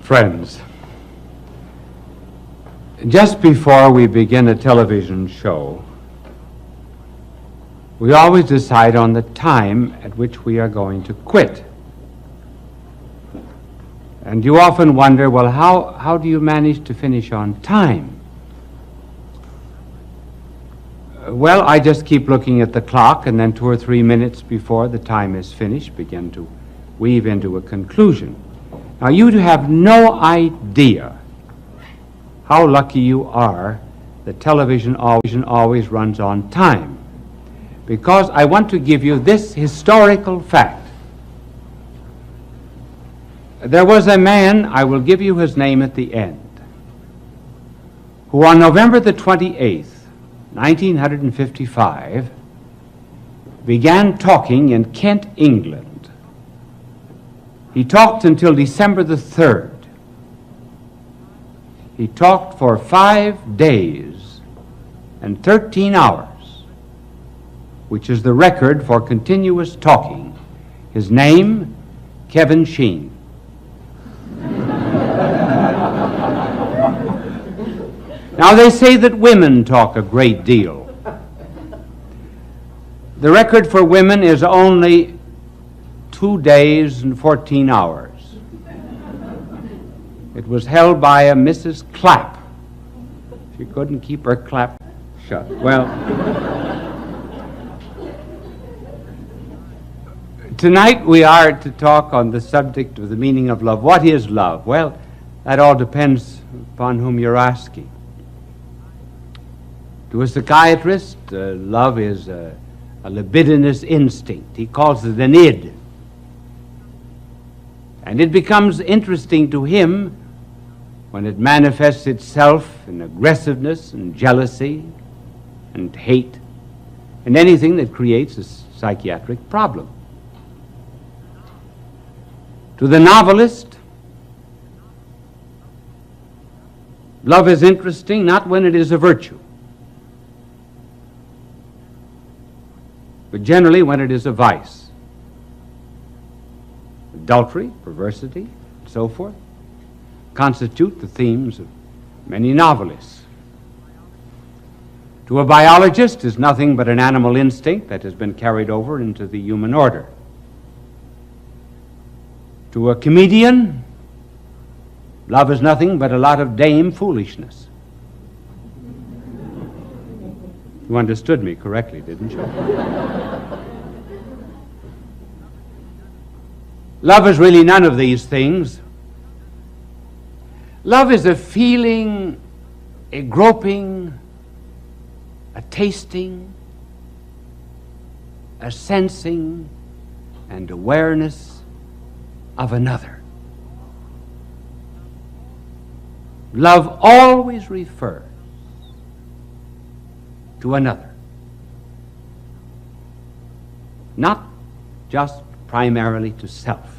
Friends, just before we begin a television show, we always decide on the time at which we are going to quit. And you often wonder, well, how do you manage to finish on time? Well, I just keep looking at the clock, and then 2 or 3 minutes before the time is finished, begin to weave into a conclusion. Now, you have no idea how lucky you are that television always runs on time, because I want to give you this historical fact. There was a man, I will give you his name at the end, who on November the 28th, 1955, began talking in Kent, England. He talked until December the 3rd. He talked for 5 days and 13 hours, which is the record for continuous talking. His name, Kevin Sheen. Now, they say that women talk a great deal. The record for women is only 2 days and 14 hours. It was held by a Mrs. Clapp. She couldn't keep her clap shut. Well, tonight we are to talk on the subject of the meaning of love. What is love? Well, that all depends upon whom you're asking. To a psychiatrist, love is a libidinous instinct. He calls it an id. And it becomes interesting to him when it manifests itself in aggressiveness and jealousy and hate and anything that creates a psychiatric problem. To the novelist, love is interesting not when it is a virtue, but generally when it is a vice. Adultery, perversity, and so forth constitute the themes of many novelists. To a biologist, is nothing but an animal instinct that has been carried over into the human order. To a comedian, love is nothing but a lot of dame foolishness. You understood me correctly, didn't you? Love is really none of these things. Love is a feeling, a groping, a tasting, a sensing, and awareness of another. Love always refers to another, not just primarily to self.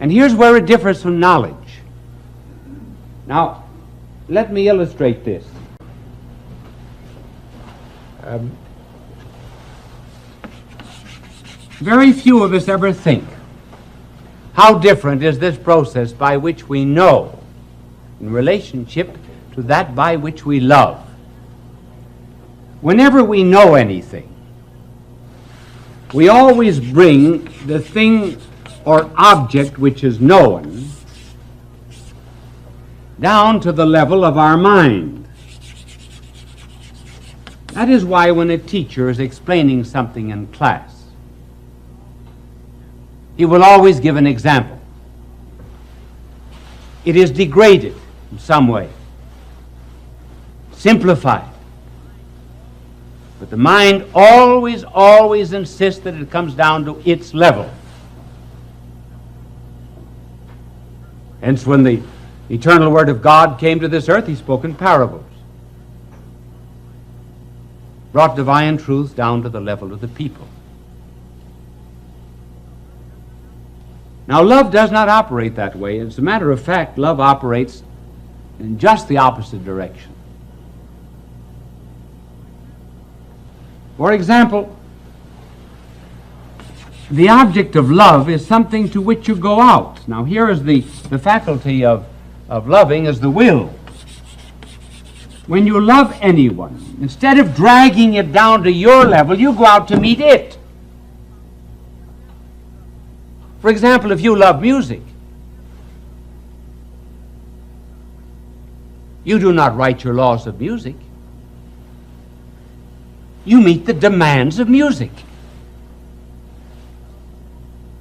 And here's where it differs from knowledge. Now, let me illustrate this. Very few of us ever think, how different is this process by which we know in relationship to that by which we love? Whenever we know anything, we always bring the thing or object which is known down to the level of our mind. That is why when a teacher is explaining something in class, he will always give an example. It is degraded in some way, simplified. But the mind always insists that it comes down to its level. Hence, when the eternal Word of God came to this earth, he spoke in parables. Brought divine truth down to the level of the people. Now, love does not operate that way. As a matter of fact, love operates in just the opposite direction. For example, the object of love is something to which you go out. Now here is the faculty of loving is the will. When you love anyone, instead of dragging it down to your level, you go out to meet it. For example, if you love music, you do not write your laws of music. You meet the demands of music.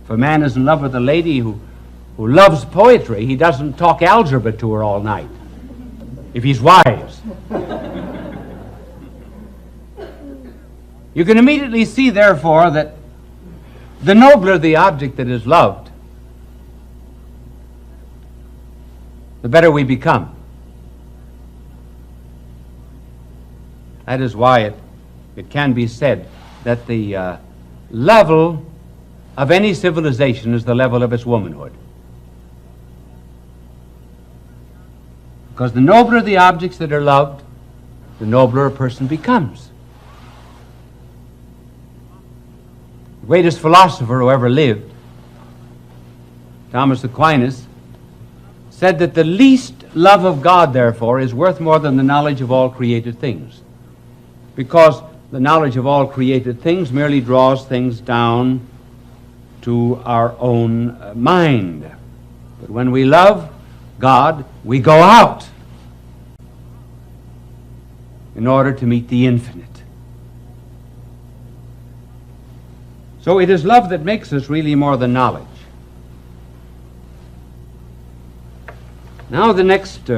If a man is in love with a lady who loves poetry, he doesn't talk algebra to her all night, if he's wise. You can immediately see, therefore, that the nobler the object that is loved, the better we become. That is why it can be said that the level of any civilization is the level of its womanhood. Because the nobler the objects that are loved, the nobler a person becomes. The greatest philosopher who ever lived, Thomas Aquinas, said that the least love of God, therefore, is worth more than the knowledge of all created things. Because the knowledge of all created things merely draws things down to our own mind. But when we love God, we go out in order to meet the infinite. So it is love that makes us really more than knowledge. Now the next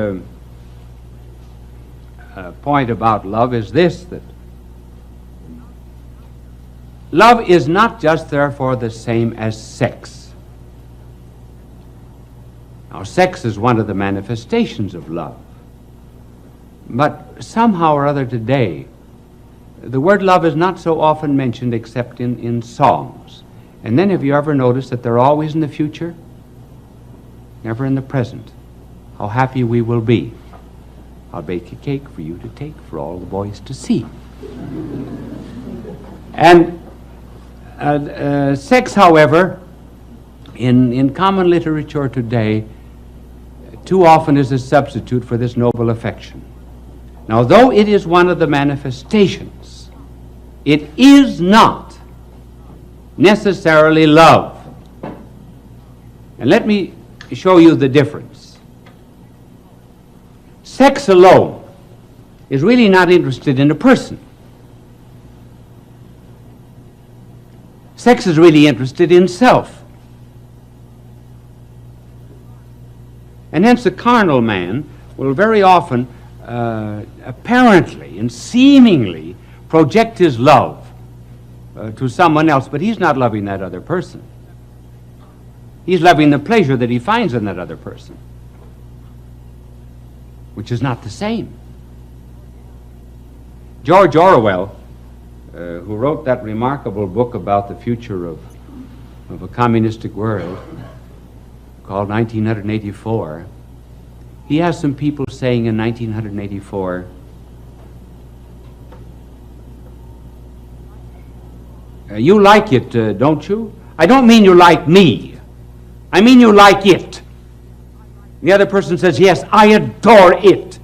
point about love is this, that love is not just therefore the same as sex. Now sex is one of the manifestations of love. But somehow or other today, the word love is not so often mentioned except in songs. And then have you ever noticed that they're always in the future? Never in the present. How happy we will be. I'll bake a cake for you to take for all the boys to see. And sex, however, in common literature today, too often is a substitute for this noble affection. Now, though it is one of the manifestations, it is not necessarily love. And let me show you the difference. Sex alone is really not interested in a person. Sex is really interested in self. And hence a carnal man will very often apparently and seemingly project his love to someone else, but he's not loving that other person. He's loving the pleasure that he finds in that other person, which is not the same. George Orwell, who wrote that remarkable book about the future of a communistic world called 1984, he has some people saying in 1984, you like it, don't you? I don't mean you like me. I mean you like it. The other person says, yes, I adore it.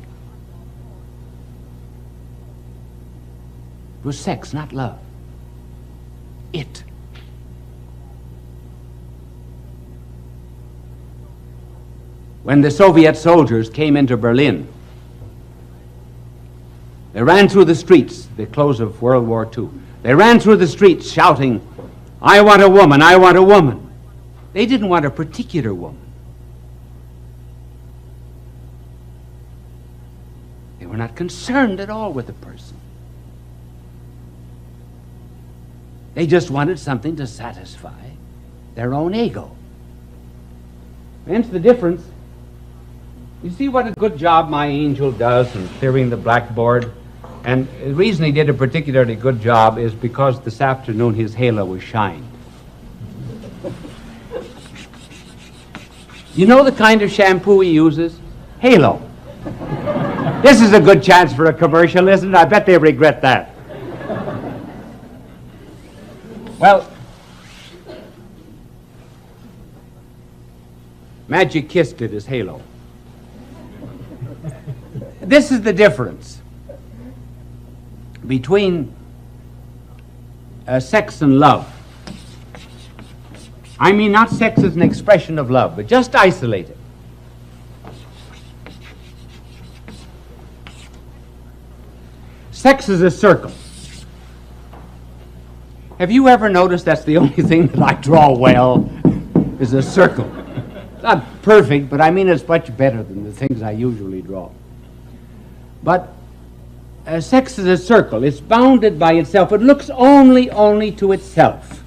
It was sex, not love. It. When the Soviet soldiers came into Berlin, they ran through the streets, the close of World War II. They ran through the streets shouting, I want a woman, I want a woman. They didn't want a particular woman. They were not concerned at all with the person. They just wanted something to satisfy their own ego. Hence the difference. You see what a good job my angel does in clearing the blackboard? And the reason he did a particularly good job is because this afternoon his halo was shined. You know the kind of shampoo he uses? Halo. This is a good chance for a commercial, isn't it? I bet they regret that. Well, Magic Kiss did his halo. This is the difference between sex and love. I mean, not sex as an expression of love, but just isolate it. Sex is a circle. Have you ever noticed that's the only thing that I draw well is a circle? It's not perfect, but I mean it's much better than the things I usually draw. But sex is a circle. It's bounded by itself. It looks only to itself.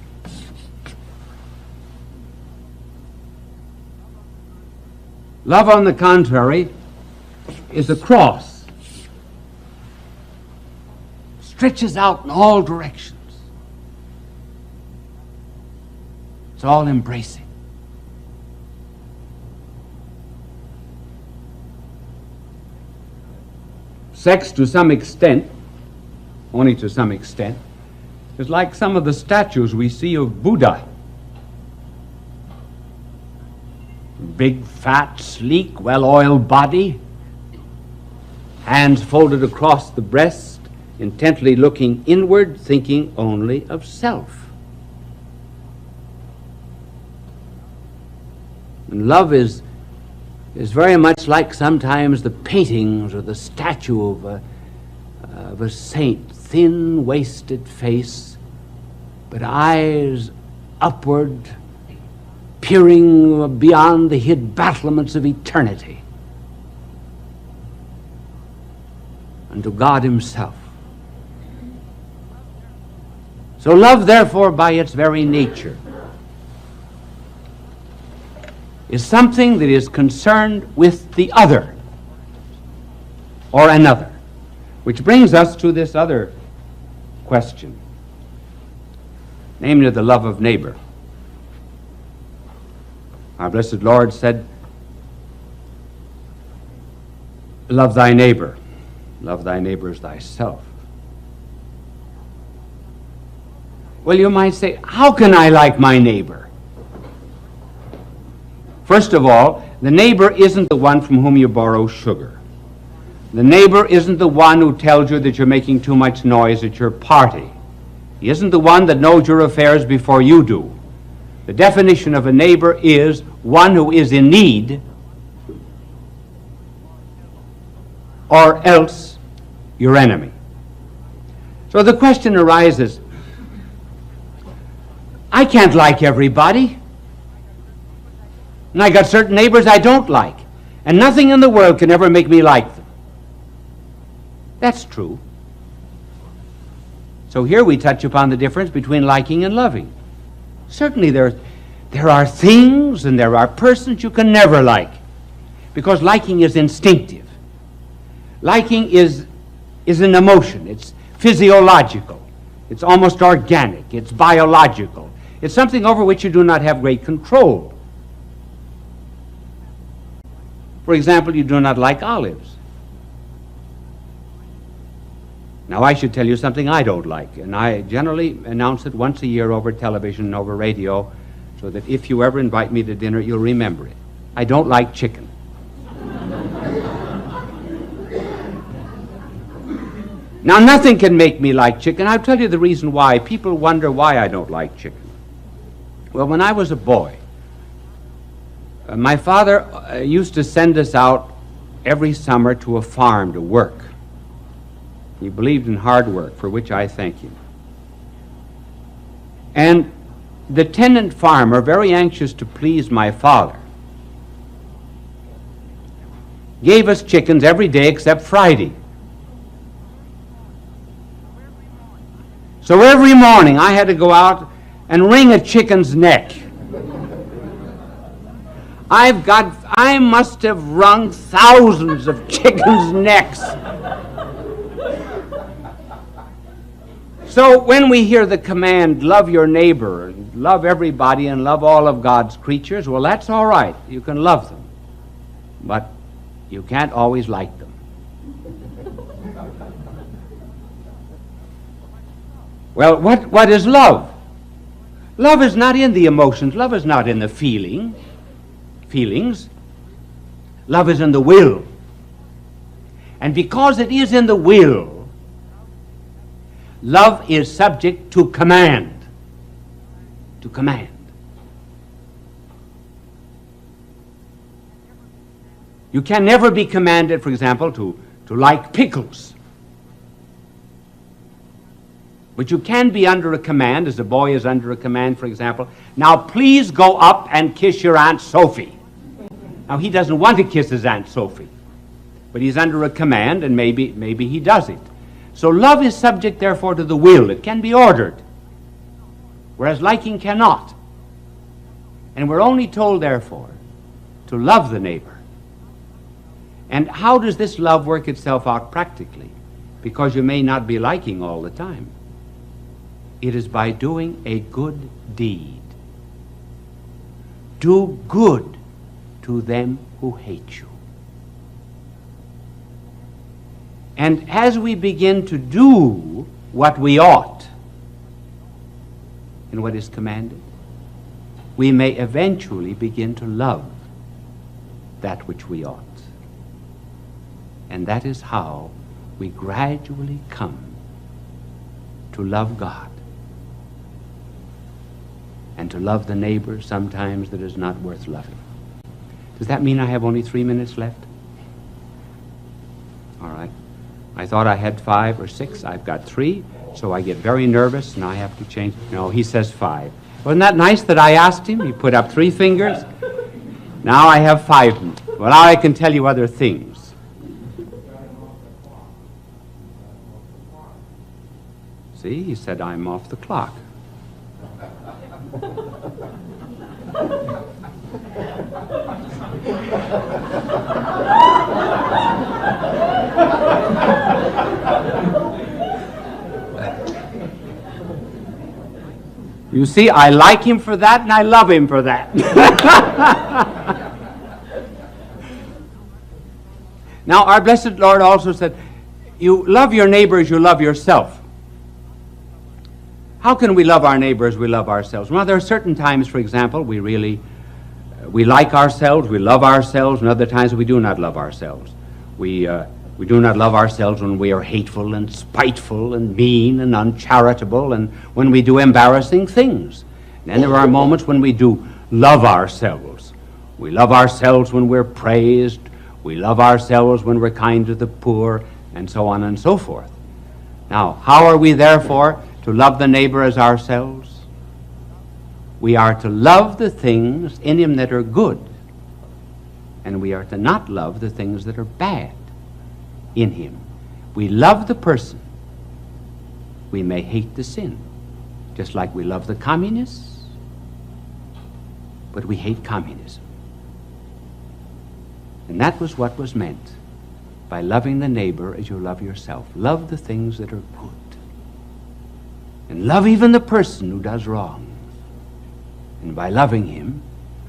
Love, on the contrary, is a cross. Stretches out in all directions. It's all embracing. Sex, to some extent, only to some extent, is like some of the statues we see of Buddha. Big, fat, sleek, well-oiled body, hands folded across the breast, intently looking inward, thinking only of self. And love is very much like sometimes the paintings or the statue of a saint, thin, wasted face, but eyes upward, peering beyond the hid battlements of eternity unto God himself. So love, therefore, by its very nature, is something that is concerned with the other or another, which brings us to this other question, namely the love of neighbor. Our blessed Lord said, love thy neighbor as thyself. Well, you might say, how can I like my neighbor? First of all, the neighbor isn't the one from whom you borrow sugar. The neighbor isn't the one who tells you that you're making too much noise at your party. He isn't the one that knows your affairs before you do. The definition of a neighbor is one who is in need, or else your enemy. So the question arises, I can't like everybody. And I got certain neighbors I don't like. And nothing in the world can ever make me like them. That's true. So here we touch upon the difference between liking and loving. Certainly there are things and there are persons you can never like, because liking is instinctive. Liking is an emotion. It's physiological. It's almost organic. It's biological. It's something over which you do not have great control. For example, you do not like olives. Now, I should tell you something I don't like, and I generally announce it once a year over television and over radio, so that if you ever invite me to dinner, you'll remember it. I don't like chicken. Now, nothing can make me like chicken. I'll tell you the reason why. People wonder why I don't like chicken. Well, when I was a boy, my father used to send us out every summer to a farm to work. He believed in hard work, for which I thank him. And the tenant farmer, very anxious to please my father, gave us chickens every day except Friday. So every morning I had to go out and wring a chicken's neck. I must have wrung thousands of chickens' necks. So when we hear the command, love your neighbor, and love everybody, and love all of God's creatures, well, that's all right. You can love them. But you can't always like them. Well, what is love? Love is not in the emotions. Love is not in the feeling. feelings. Love is in the will. And because it is in the will, love is subject to command. To command. You can never be commanded, for example, to like pickles. But you can be under a command, as a boy is under a command, for example. Now please go up and kiss your Aunt Sophie. Now he doesn't want to kiss his Aunt Sophie, but he's under a command, and maybe he does it. So love is subject, therefore, to the will. It can be ordered, whereas liking cannot. And we're only told, therefore, to love the neighbor. And how does this love work itself out practically? Because you may not be liking all the time. It is by doing a good deed. Do good to them who hate you. And as we begin to do what we ought and what is commanded, we may eventually begin to love that which we ought. And that is how we gradually come to love God and to love the neighbor sometimes that is not worth loving. Does that mean I have only 3 minutes left? All right. I thought I had 5 or 6. I've got 3, so I get very nervous and I have to change. No, he says 5. Wasn't that nice that I asked him? He put up 3 fingers. Now I have 5. Well, now I can tell you other things. See, he said I'm off the clock. You see, I like him for that and I love him for that. Now, our blessed Lord also said, you love your neighbor as you love yourself. How can we love our neighbor as we love ourselves? Well, there are certain times, for example, we like ourselves, we love ourselves, and other times we do not love ourselves. We do not love ourselves when we are hateful and spiteful and mean and uncharitable and when we do embarrassing things. And then there are moments when we do love ourselves. We love ourselves when we're praised. We love ourselves when we're kind to the poor, and so on and so forth. Now, how are we therefore to love the neighbor as ourselves? We are to love the things in him that are good, and we are to not love the things that are bad in him. We love the person. We may hate the sin, just like we love the communists, but we hate communism. And that was what was meant by loving the neighbor as you love yourself. Love the things that are good. And love even the person who does wrong. And by loving him,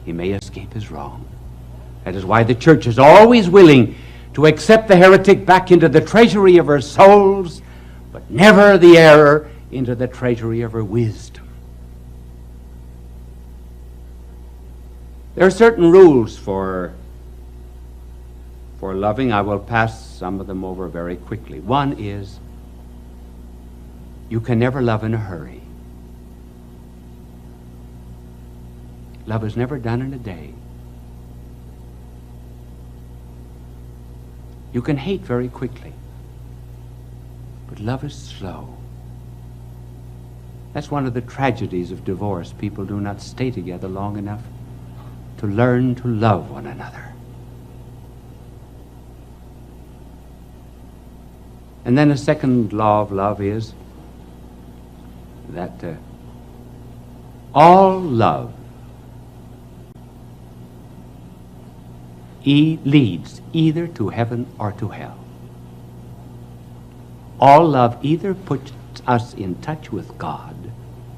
he may escape his wrong. That is why the church is always willing to accept the heretic back into the treasury of her souls, but never the error into the treasury of her wisdom. There are certain rules for loving. I will pass some of them over very quickly. One is, you can never love in a hurry. Love is never done in a day. You can hate very quickly, but love is slow. That's one of the tragedies of divorce. People do not stay together long enough to learn to love one another. And then a second law of love is that all love leads either to heaven or to hell. All love either puts us in touch with God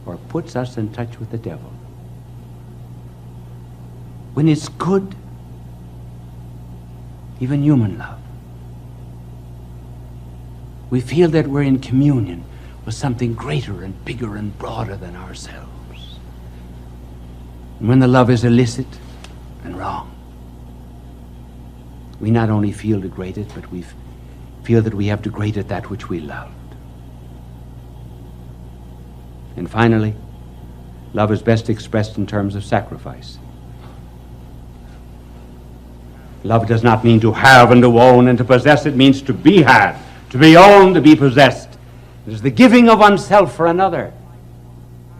or puts us in touch with the devil. When it's good, even human love, we feel that we're in communion with something greater and bigger and broader than ourselves. And when the love is illicit and wrong, we not only feel degraded, but we feel that we have degraded that which we loved. And finally, love is best expressed in terms of sacrifice. Love does not mean to have and to own and to possess. It means to be had, to be owned, to be possessed. It is the giving of oneself for another.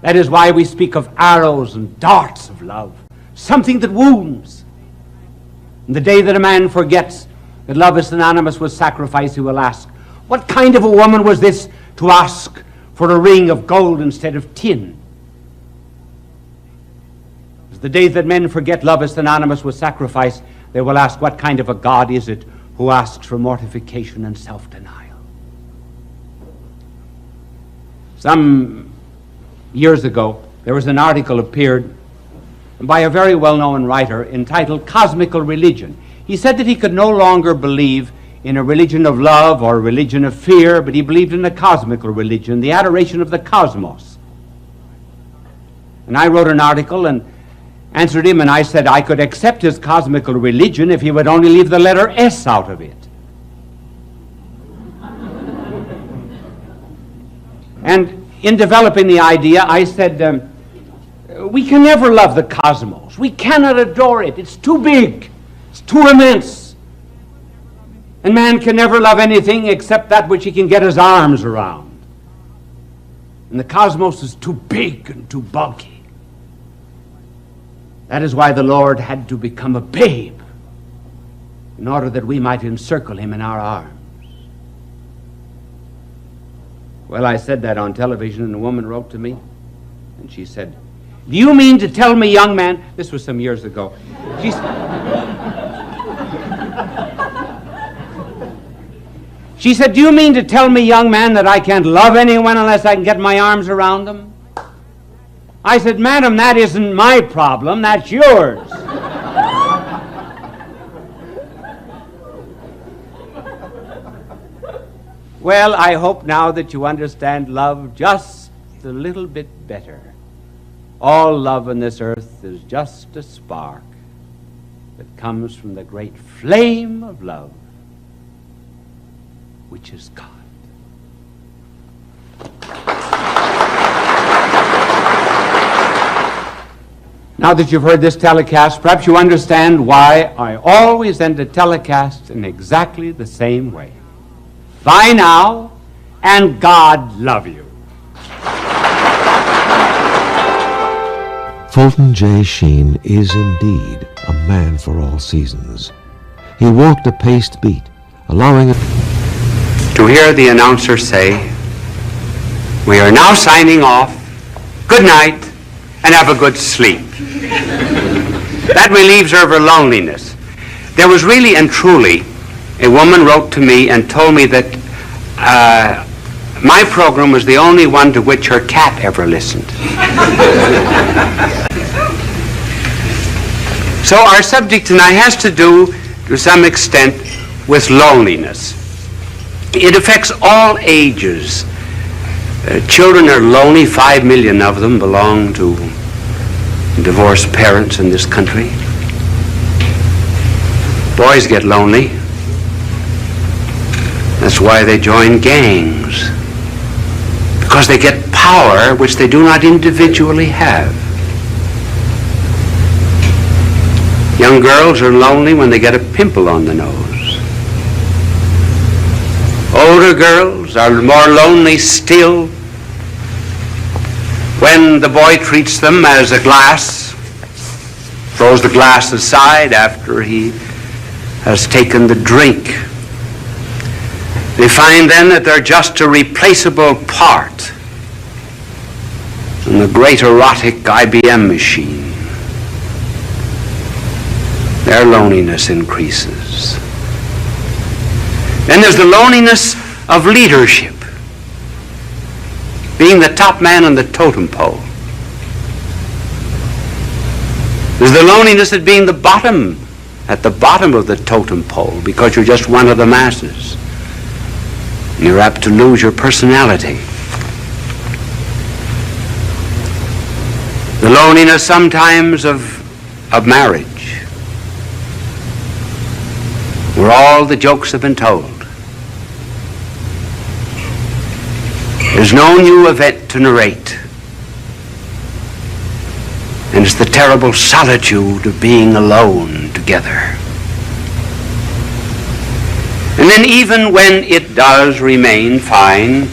That is why we speak of arrows and darts of love, something that wounds. And the day that a man forgets that love is synonymous with sacrifice, he will ask, what kind of a woman was this to ask for a ring of gold instead of tin? As the day that men forget love is synonymous with sacrifice, they will ask, what kind of a God is it who asks for mortification and self-denial? Some years ago, there was an article appeared by a very well-known writer entitled Cosmical Religion. He said that he could no longer believe in a religion of love or a religion of fear, but he believed in a cosmical religion, the adoration of the cosmos. And I wrote an article and answered him, and I said I could accept his cosmical religion if he would only leave the letter S out of it. And in developing the idea, I said, we can never love the cosmos. We cannot adore it. It's too big. It's too immense. And man can never love anything except that which he can get his arms around. And the cosmos is too big and too bulky. That is why the Lord had to become a babe, in order that we might encircle him in our arms. Well, I said that on television, and a woman wrote to me, and she said, do you mean to tell me, young man, this was some years ago, she said, do you mean to tell me, young man, that I can't love anyone unless I can get my arms around them? I said, madam, that isn't my problem, that's yours. Well, I hope now that you understand love just a little bit better. All love on this earth is just a spark that comes from the great flame of love, which is God. Now that you've heard this telecast, perhaps you understand why I always end a telecast in exactly the same way. Bye now, and God love you. Fulton J.Sheen is indeed a man for all seasons. He walked a paced beat, allowing it to hear the announcer say, we are now signing off. Good night, and have a good sleep. That relieves her of her loneliness. There was really and truly, a woman wrote to me and told me that my program was the only one to which her cat ever listened. So our subject tonight has to do, to some extent, with loneliness. It affects all ages. Children are lonely. 5 million of them belong to divorced parents in this country. Boys get lonely. That's why they join gangs. Because they get power which they do not individually have. Young girls are lonely when they get a pimple on the nose. Older girls are more lonely still when the boy treats them as a glass, throws the glass aside after he has taken the drink. They find then that they're just a replaceable part in the great erotic IBM machine. Their loneliness increases. Then there's the loneliness of leadership, being the top man on the totem pole. There's the loneliness of being at the bottom of the totem pole, because you're just one of the masses. You're apt to lose your personality. The loneliness sometimes of marriage. where all the jokes have been told. There's no new event to narrate. And it's the terrible solitude of being alone together. And then even when it does remain fine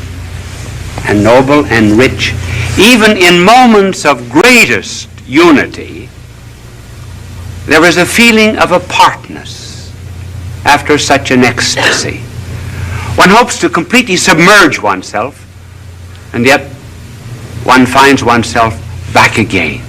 and noble and rich, even in moments of greatest unity, there is a feeling of apartness after such an ecstasy. One hopes to completely submerge oneself, and yet one finds oneself back again.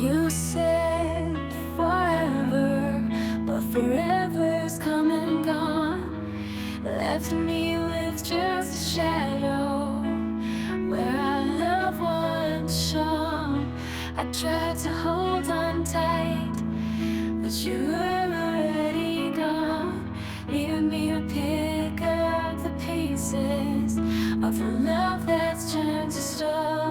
You said forever, but forever's come and gone. Left me with just a shadow where our love once shone. I tried to hold on tight, but you were already gone, leaving me to pick up the pieces of a love that's turned to stone.